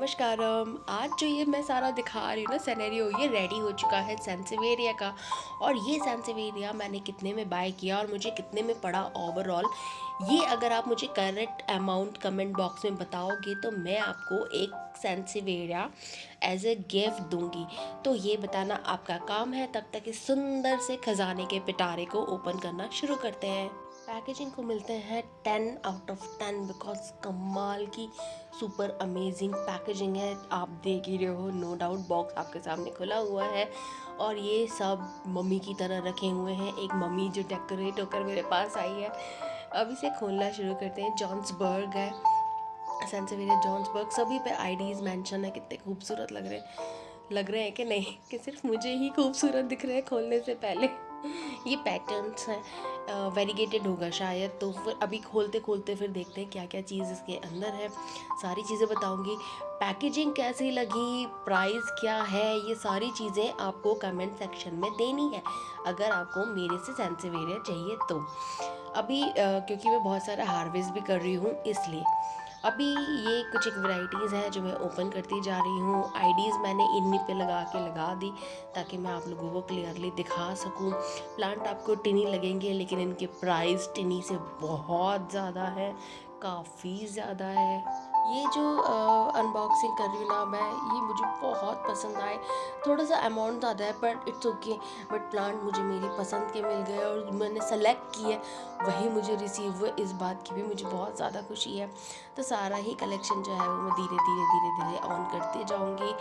नमस्कारम। आज जो ये मैं सारा दिखा रही हूँ ना सिनेरियो, ये रेडी हो चुका है सैंसेवेरिया का। और ये सैंसेवेरिया मैंने कितने में बाय किया और मुझे कितने में पड़ा ओवरऑल, ये अगर आप मुझे करेक्ट अमाउंट कमेंट बॉक्स में बताओगे तो मैं आपको एक सैंसेवेरिया एज ए गिफ्ट दूंगी। तो ये बताना आपका काम है। तब तक इस सुंदर से खजाने के पिटारे को ओपन करना शुरू करते हैं। पैकेजिंग को मिलते हैं 10 आउट ऑफ 10 बिकॉज कमाल की सुपर अमेजिंग पैकेजिंग है। आप देख ही रहे हो, नो डाउट बॉक्स आपके सामने खुला हुआ है और ये सब मम्मी की तरह रखे हुए हैं। एक मम्मी जो डेकोरेट होकर मेरे पास आई है। अब इसे खोलना शुरू करते हैं। जॉन्सबर्ग है, सैंसेवेरिया जॉन्सबर्ग, सभी पे आईडीज मेंशन है। कितने खूबसूरत लग रहे हैं कि नहीं, कि सिर्फ मुझे ही खूबसूरत दिख रहे हैं खोलने से पहले। ये पैटर्न्स हैं, वेरीगेटेड होगा शायद। तो फिर अभी खोलते खोलते फिर देखते हैं क्या क्या चीज़ इसके अंदर है। सारी चीज़ें बताऊंगी। पैकेजिंग कैसी लगी, प्राइस क्या है, ये सारी चीज़ें आपको कमेंट सेक्शन में देनी है अगर आपको मेरे से सैंसेवेरिया चाहिए तो। अभी क्योंकि मैं बहुत सारा हार्वेस्ट भी कर रही हूँ, इसलिए अभी ये कुछ एक वैरायटीज़ हैं जो मैं ओपन करती जा रही हूँ। आईडीज़ मैंने इन्हीं पे लगा दी ताकि मैं आप लोगों को क्लियरली दिखा सकूँ। प्लांट आपको टिनी लगेंगे लेकिन इनके प्राइस टिनी से बहुत ज़्यादा है, काफ़ी ज़्यादा है। ये जो अनबॉक्सिंग कर रही हूँ ना मैं, ये मुझे बहुत पसंद आए। थोड़ा सा अमाउंट ज़्यादा है but it's okay. But plant मुझे मेरी पसंद के मिल गए और मैंने सेलेक्ट किए, वही मुझे रिसीव हुए। इस बात की भी मुझे बहुत ज़्यादा खुशी है। तो सारा ही कलेक्शन जो है वो मैं धीरे धीरे ऑन करती जाऊँगी।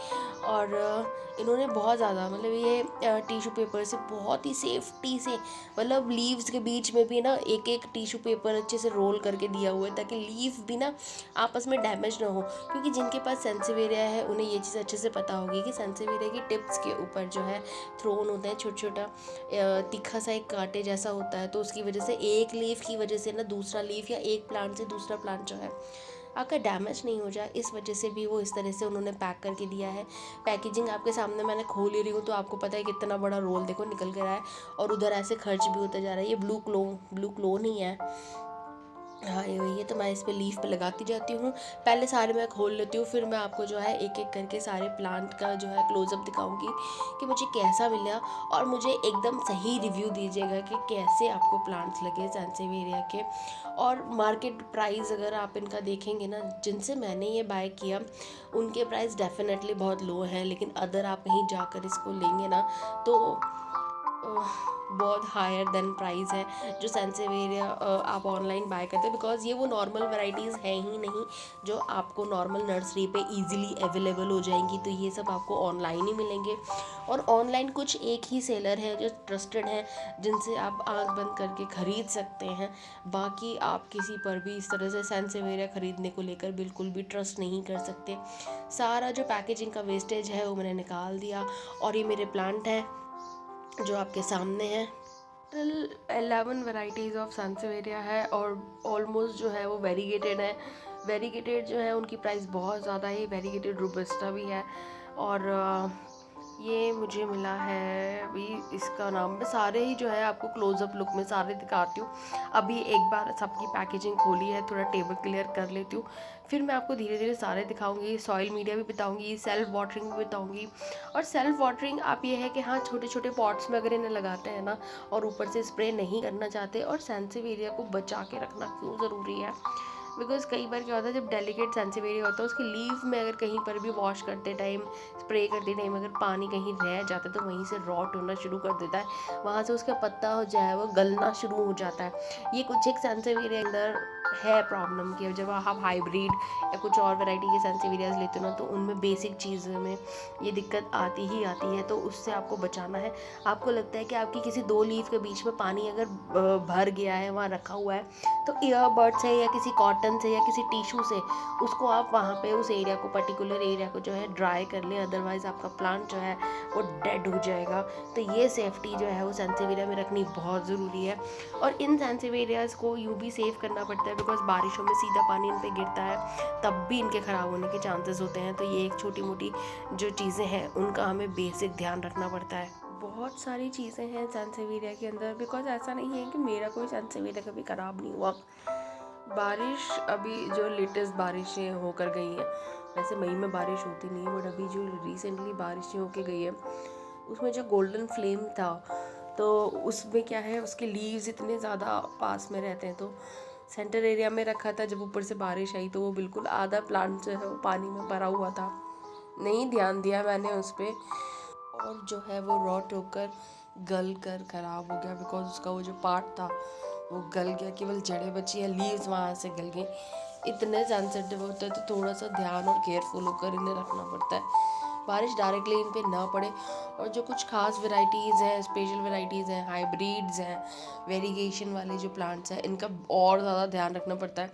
और इन्होंने बहुत ज़्यादा, मतलब ये टिश्यू पेपर से बहुत ही सेफ्टी से, मतलब लीव्स के बीच में भी ना एक एक टिश्यू पेपर अच्छे से रोल करके दिया हुआ है ताकि लीव भी ना आपस में डैमेज ना हो। क्योंकि जिनके पास सेंसिवेरिया है उन्हें ये चीज़ अच्छे से पता होगी कि सेंसिवेरिया की टिप्स के ऊपर जो है थ्रोन होता है छोटा छोटा तीखा सा एक कांटे जैसा होता है। तो उसकी वजह से एक लीफ की वजह से ना दूसरा लीफ या एक प्लांट से दूसरा प्लांट जो है अगर डैमेज नहीं हो जाए, इस वजह से भी वो इस तरह से उन्होंने पैक करके दिया है। पैकेजिंग आपके सामने मैंने खोल ही रही हूँ तो आपको पता है कितना बड़ा रोल देखो निकल कर रहा है। और उधर ऐसे खर्च भी होता जा रहा है। ये ब्लू क्लोन ही है। हाँ ये तो मैं इस पे लीफ पे लगाती जाती हूँ। पहले सारे मैं खोल लेती हूँ, फिर मैं आपको जो है एक एक करके सारे प्लांट का जो है क्लोजअप दिखाऊंगी कि मुझे कैसा मिला। और मुझे एकदम सही रिव्यू दीजिएगा कि कैसे आपको प्लांट्स लगे सैंसेवेरिया के। और मार्केट प्राइस अगर आप इनका देखेंगे ना, जिनसे मैंने ये बाय किया उनके प्राइस डेफिनेटली बहुत लो है, लेकिन अदर आप कहीं जाकर इसको लेंगे ना तो बहुत हायर देन प्राइस है जो सैंसेवेरिया आप ऑनलाइन बाय करते हैं। बिकॉज ये वो नॉर्मल वैरायटीज़ हैं ही नहीं जो आपको नॉर्मल नर्सरी पे इजीली अवेलेबल हो जाएंगी। तो ये सब आपको ऑनलाइन ही मिलेंगे। और ऑनलाइन कुछ एक ही सेलर है जो ट्रस्टेड हैं, जिनसे आप आंख बंद करके ख़रीद सकते हैं। बाकी आप किसी पर भी इस तरह से सैंसेवेरिया ख़रीदने को लेकर बिल्कुल भी ट्रस्ट नहीं कर सकते। सारा जो पैकेजिंग का वेस्टेज है वो मैंने निकाल दिया। और ये मेरे प्लांट हैं जो आपके सामने है। टोटल 11 वैरायटीज़ ऑफ सैंसेवेरिया है और ऑलमोस्ट जो है वो वेरीगेटेड है। वेरीगेटेड जो है उनकी प्राइस बहुत ज़्यादा है। वेरीगेटेड रोबस्टा भी है। और ये मुझे मिला है अभी, इसका नाम मैं सारे ही जो है आपको क्लोजअप लुक में सारे दिखाती हूँ। अभी एक बार सबकी पैकेजिंग खोली है, थोड़ा टेबल क्लियर कर लेती हूँ, फिर मैं आपको धीरे धीरे सारे दिखाऊंगी। सॉइल मीडिया भी बताऊंगी, सेल्फ वाटरिंग भी बताऊंगी। और सेल्फ वाटरिंग आप ये है कि हाँ, छोटे छोटे पॉट्स में अगर इन्हें लगाते हैं ना और ऊपर से स्प्रे नहीं करना चाहते, और सेंसिवेरिया को बचा के रखना क्यों ज़रूरी है, बिकॉज कई बार क्या होता है जब डेलिकेट सेंसिवेरिया होता है उसकी लीव में अगर कहीं पर भी वॉश करते टाइम, स्प्रे करते टाइम अगर पानी कहीं रह जाता है तो वहीं से रॉट होना शुरू कर देता है। वहाँ से उसका पत्ता हो जाए वो गलना शुरू हो जाता है। ये कुछ एक सेंसिवेरिया अंदर है प्रॉब्लम की। अब जब आप हाइब्रिड या कुछ और वैरायटी के सेंसिवेरियाज लेते हो ना तो उनमें बेसिक चीज़ों में ये दिक्कत आती ही आती है। तो उससे आपको बचाना है। आपको लगता है कि आपकी किसी दो लीफ के बीच में पानी अगर भर गया है, वहाँ रखा हुआ है, तो ईयरबड से या किसी कॉटन से या किसी टिश्यू से उसको आप वहाँ पे उस एरिया को, पर्टिकुलर एरिया को जो है ड्राई कर लें, अदरवाइज़ आपका प्लांट जो है वो डेड हो जाएगा। तो ये सेफ्टी जो है वो सेंसिवेरिया में रखनी बहुत ज़रूरी है। और इन सेंसिवेरियाज़ को यूँ भी सेव करना पड़ता है बिकॉज बारिशों में सीधा पानी इन पर गिरता है, तब भी इनके ख़राब होने के चांसेस होते हैं। तो ये एक छोटी मोटी जो चीज़ें हैं उनका हमें बेसिक ध्यान रखना पड़ता है। बहुत सारी चीज़ें हैं सेंसिवेरिया के अंदर, बिकॉज ऐसा नहीं है कि मेरा कोई सेंसिवेरिया कभी ख़राब नहीं हुआ। बारिश, अभी जो लेटेस्ट बारिशें होकर गई हैं, वैसे मई में बारिश होती नहीं है, बट अभी जो रिसेंटली बारिश होके गई है उसमें जो गोल्डन फ्लेम था, तो उसमें क्या है, उसके लीव्स इतने ज़्यादा पास में रहते हैं, तो सेंटर एरिया में रखा था। जब ऊपर से बारिश आई तो वो बिल्कुल आधा प्लांट जो है वो पानी में भरा हुआ था, नहीं ध्यान दिया मैंने उस पर, और जो है वो रॉट होकर गल कर ख़राब हो गया, बिकॉज उसका वो जो पार्ट था वो गल गया, केवल जड़ें बची या लीव्स वहाँ से गल गई। इतने सेंसिटिव होते हैं तो थोड़ा सा ध्यान और केयरफुल होकर इन्हें रखना पड़ता है, बारिश डायरेक्टली इन पे ना पड़े। और जो कुछ खास वेराइटीज़ हैं, स्पेशल वेराइटीज़ हैं, हाइब्रिड्स हैं, वेरिएशन वाले जो प्लांट्स हैं, इनका और ज़्यादा ध्यान रखना पड़ता है।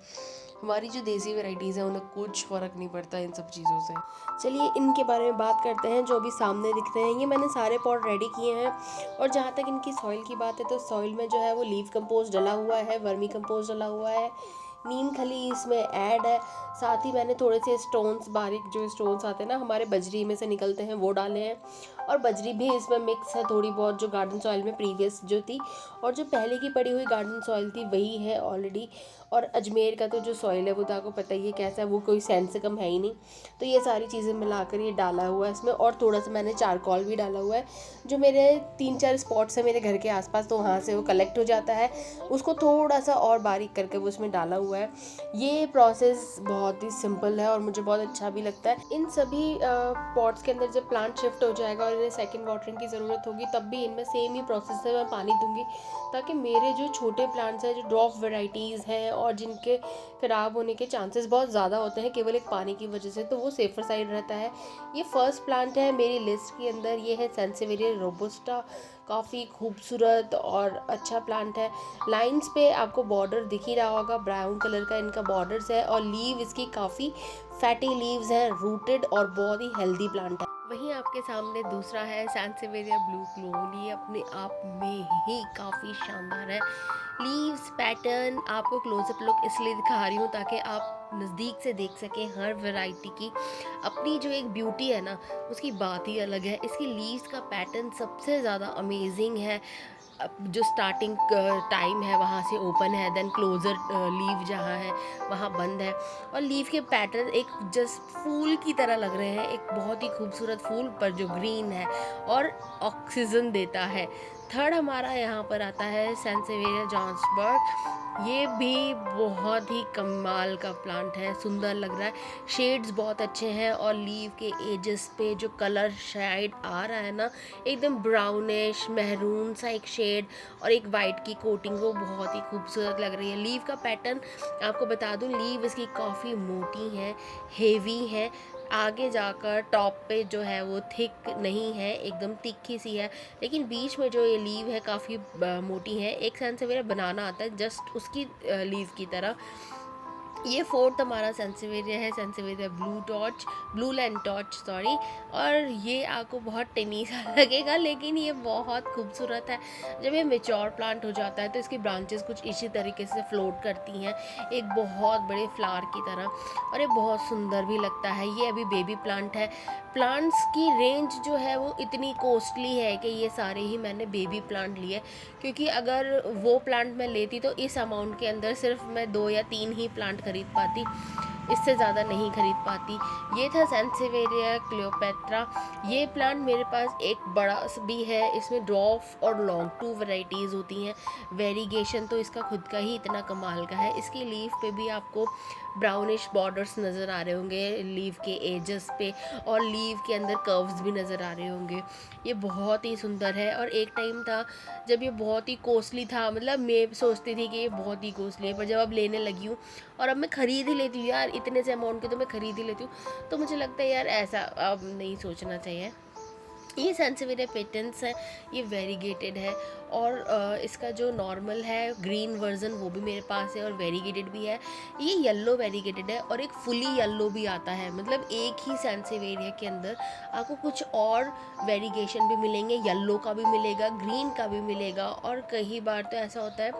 हमारी जो देसी वेराइटीज़ हैं उन्हें कुछ फ़र्क नहीं पड़ता इन सब चीज़ों से। चलिए इनके बारे में बात करते हैं जो अभी सामने दिख रहे हैं। ये मैंने सारे पॉट रेडी किए हैं, और जहाँ तक इनकी सॉइल की बात है तो सॉइल में जो है वो लीफ कंपोस्ट डला हुआ है, वर्मी कंपोस्ट डला हुआ है, नीम खली इसमें ऐड है। साथ ही मैंने थोड़े से स्टोन्स, बारीक जो स्टोन्स आते हैं ना हमारे बजरी में से निकलते हैं, वो डाले हैं, और बजरी भी इसमें मिक्स है थोड़ी बहुत, जो गार्डन सॉइल में प्रीवियस जो थी, और जो पहले की पड़ी हुई गार्डन सॉइल थी वही है ऑलरेडी। और अजमेर का तो जो सॉइल है वो तो आपको पता ही है कैसा है, वो कोई सैंड से कम है ही नहीं। तो ये सारी चीज़ें मिलाकर ये डाला हुआ है इसमें, और थोड़ा सा मैंने चारकोल भी डाला हुआ है। जो मेरे 3-4 स्पॉट्स हैं मेरे घर के आसपास, तो वहाँ से वो कलेक्ट हो जाता है, उसको थोड़ा सा और बारीक करके वो उसमें डाला हुआ है। ये प्रोसेस बहुत ही सिंपल है और मुझे बहुत अच्छा भी लगता है। इन सभी पॉट्स के अंदर जब प्लांट शिफ्ट हो जाएगा और इन्हें सेकंड वाटरिंग की ज़रूरत होगी, तब भी इनमें सेम ही प्रोसेस से मैं पानी दूंगी, ताकि मेरे जो छोटे प्लांट्स हैं, जो ड्रॉप वेराइटीज़ हैं और जिनके ख़राब होने के चांसेस बहुत ज़्यादा होते हैं केवल एक पानी की वजह से, तो वो सेफर साइड रहता है। ये फर्स्ट प्लांट है मेरी लिस्ट के अंदर, ये है सैंसेवेरिया रोबस्टा। काफ़ी खूबसूरत और अच्छा प्लांट है। लाइंस पे आपको बॉर्डर दिख ही रहा होगा, ब्राउन कलर का इनका बॉर्डर्स है, और लीव इसकी काफ़ी फैटी लीव्स हैं, रूटेड और बहुत ही हेल्दी प्लांट है। वहीं आपके सामने दूसरा है सैंसेवेरिया ब्लू क्लोन। ये अपने आप में ही काफ़ी शानदार है। लीव्स पैटर्न आपको क्लोजअप लुक इसलिए दिखा रही हूँ ताकि आप नज़दीक से देख सकें हर वैरायटी की अपनी जो एक ब्यूटी है ना, उसकी बात ही अलग है। इसकी लीव्स का पैटर्न सबसे ज़्यादा अमेजिंग है। जो स्टार्टिंग टाइम है वहाँ से ओपन है, देन क्लोजर लीव जहाँ है वहाँ बंद है, और लीव के पैटर्न एक जस्ट फूल की तरह लग रहे हैं, एक बहुत ही खूबसूरत फूल पर जो ग्रीन है और ऑक्सीजन देता है। थर्ड हमारा यहाँ पर आता है सैंसेवेरिया जोहान्सबर्ग। ये भी बहुत ही कमाल का प्लांट है, सुंदर लग रहा है, शेड्स बहुत अच्छे हैं, और लीव के एजेस पे जो कलर शेड आ रहा है ना, एकदम ब्राउनिश महरून सा एक शेड और एक वाइट की कोटिंग, वो बहुत ही खूबसूरत लग रही है। लीव का पैटर्न आपको बता दूं, लीव इसकी काफ़ी मोटी है, हेवी है, आगे जाकर टॉप पे जो है वो थिक नहीं है, एकदम तिखी सी है, लेकिन बीच में जो ये लीव है काफ़ी मोटी है, एक सैंसेवेरिया बनाना आता है जस्ट उसकी लीव की तरह। ये फोर्थ हमारा सैंसेवेरिया है, सैंसेवेरिया ब्लू लैंड टॉर्च सॉरी। और ये आपको बहुत टेनी सा लगेगा, लेकिन ये बहुत खूबसूरत है। जब ये मेच्योर प्लांट हो जाता है तो इसकी ब्रांचेस कुछ इसी तरीके से फ्लोट करती हैं, एक बहुत बड़े फ्लावर की तरह, और ये बहुत सुंदर भी लगता है। ये अभी बेबी प्लांट है। प्लांट्स की रेंज जो है वो इतनी कॉस्टली है कि ये सारे ही मैंने बेबी प्लांट लिए, क्योंकि अगर वो प्लांट मैं लेती तो इस अमाउंट के अंदर सिर्फ मैं 2 या 3 ही प्लांट खरीद पाती, इससे ज़्यादा नहीं खरीद पाती। ये था सैंसेवेरिया क्लियोपेट्रा। ये प्लांट मेरे पास एक बड़ा भी है, इसमें ड्वार्फ और लॉन्ग 2 वैरायटीज़ होती हैं। वेरिगेशन तो इसका खुद का ही इतना कमाल का है। इसकी लीफ पे भी आपको ब्राउनिश बॉर्डर्स नज़र आ रहे होंगे लीव के एजेस पे, और लीव के अंदर कर्व्स भी नज़र आ रहे होंगे। ये बहुत ही सुंदर है, और एक टाइम था जब ये बहुत ही कॉस्टली था, मतलब मैं सोचती थी कि ये बहुत ही कॉस्टली है, पर जब अब लेने लगी हूँ और अब मैं ख़रीद ही लेती हूँ यार, इतने से अमाउंट के तो मैं ख़रीद ही लेती हूँ, तो मुझे लगता है यार ऐसा अब नहीं सोचना चाहिए। ये सैंसेवेरिया पेटेंस है, ये वेरीगेटेड है, और इसका जो नॉर्मल है ग्रीन वर्जन वो भी मेरे पास है, और वेरीगेटेड भी है। ये येलो वेरीगेटेड है, और एक फुली येलो भी आता है, मतलब एक ही सैंसेवेरिया के अंदर आपको कुछ और वेरीगेशन भी मिलेंगे, येलो का भी मिलेगा, ग्रीन का भी मिलेगा, और कई बार तो ऐसा होता है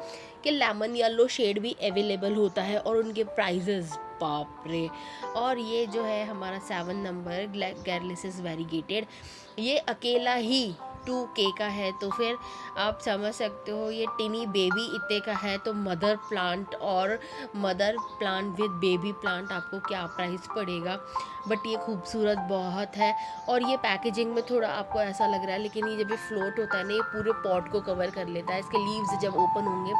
कि लेमन येलो शेड भी अवेलेबल होता है, और उनके प्राइजेस बाप रे। और ये जो है हमारा 7 नंबर गैरलिसिस वेरीगेटेड, ये अकेला ही 2K का है, तो फिर आप समझ सकते हो ये टिनी बेबी इतने का है, तो मदर प्लांट और mother plant with baby plant आपको क्या प्राइस पड़ेगा। बट ये खूबसूरत बहुत है, और ये पैकेजिंग में थोड़ा आपको ऐसा लग रहा है, लेकिन ये जब ये फ्लोट होता है ना, ये पूरे पॉट को कवर कर लेता है। इसके लीव्स जब ओपन होंगे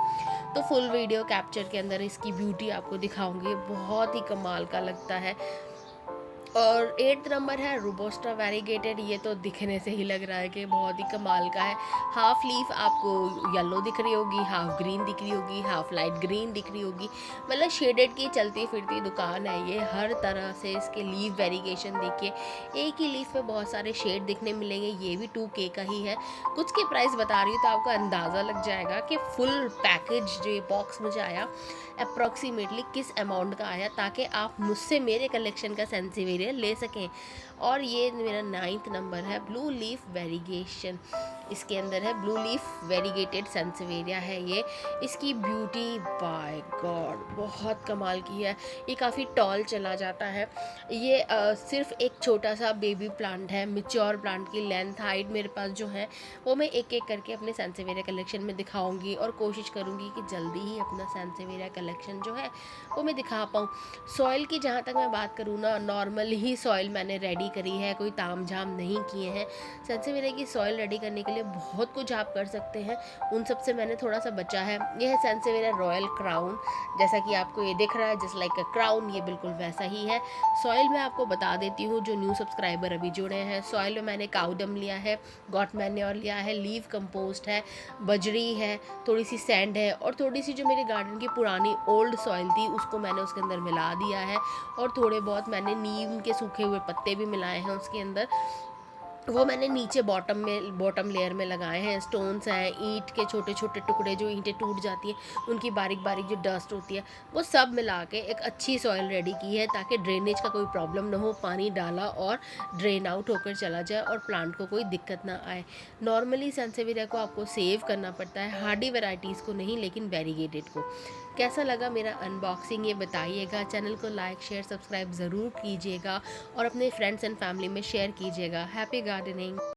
तो फुल वीडियो कैप्चर के अंदर इसकी ब्यूटी आपको दिखाऊंगी, बहुत ही कमाल का लगता है। और 8th नंबर है रोबोस्टा वेरीगेटेड। ये तो दिखने से ही लग रहा है कि बहुत ही कमाल का है। हाफ लीफ आपको येलो दिख रही होगी, हाफ ग्रीन दिख रही होगी, हाफ लाइट ग्रीन दिख रही होगी, मतलब शेडेड की चलती फिरती दुकान है ये। हर तरह से इसके लीफ वेरिएशन देखिए, एक ही लीफ में बहुत सारे शेड दिखने मिलेंगे। ये भी 2K का ही है। कुछ की प्राइस बता रही हूँ तो आपको अंदाज़ा लग जाएगा कि फुल पैकेज जो ये बॉक्स मुझे आया अप्रॉक्सीमेटली किस अमाउंट का आया, ताकि आप मुझसे मेरे कलेक्शन का सेंसिवेरिया ले सकें। और ये मेरा 9th नंबर है ब्लू लीफ वेरीगेशन। इसके अंदर है ब्लू लीफ वेरीगेटेड सेंसिवेरिया है ये। इसकी ब्यूटी बाय गॉड बहुत कमाल की है। ये काफ़ी टॉल चला जाता है। ये सिर्फ एक छोटा सा बेबी प्लांट है। मिच्योर प्लांट की लेंथ हाइट मेरे पास जो है वो मैं एक एक करके अपने सेंसिवेरिया कलेक्शन में दिखाऊंगी, और कोशिश करूंगी कि जल्दी ही अपना सेंसिवेरिया कलेक्शन जो है वो मैं दिखा पाऊँ। सॉइल की जहाँ तक मैं बात करूँ ना, नॉर्मल ही सॉइल मैंने रेडी करी है, कोई ताम झाम नहीं किए हैं। सेंसिवेरिया की सॉइल रेडी करने के लिए बहुत कुछ आप कर सकते हैं, उन सब से मैंने थोड़ा सा बचा है। यह है सेंसिवेरिया रॉयल क्राउन, जैसा कि आपको ये दिख रहा है जस्ट लाइक अ क्राउन, ये बिल्कुल वैसा ही है। सॉइल में आपको बता देती हूँ, जो न्यू सब्सक्राइबर अभी जुड़े हैं, सॉइल में मैंने काउडम लिया है, गॉट मैन्योर लिया है, लीव कंपोस्ट है, बजरी है, थोड़ी सी सैंड है, और थोड़ी सी जो मेरे गार्डन की पुरानी ओल्ड सॉइल थी उसको मैंने उसके अंदर मिला दिया है, और थोड़े बहुत मैंने नीम के सूखे हुए पत्ते भी मिलाए हैं उसके अंदर। वो मैंने नीचे बॉटम लेयर में लगाए हैं। स्टोन्स हैं, ईंट के छोटे छोटे टुकड़े, जो ईंटें टूट जाती हैं उनकी बारीक बारीक जो डस्ट होती है, वो सब मिला के एक अच्छी सॉइल रेडी की है, ताकि ड्रेनेज का कोई प्रॉब्लम ना हो। पानी डाला और ड्रेन आउट होकर चला जाए और प्लांट को कोई दिक्कत ना आए। नॉर्मली सेंसेविरिया को आपको सेव करना पड़ता है, हार्डी वेराइटीज़ को नहीं, लेकिन वेरीगेटेड को। कैसा लगा मेरा अनबॉक्सिंग ये बताइएगा। चैनल को लाइक शेयर सब्सक्राइब ज़रूर कीजिएगा, और अपने फ्रेंड्स एंड फैमिली में शेयर कीजिएगा। Happy gardening.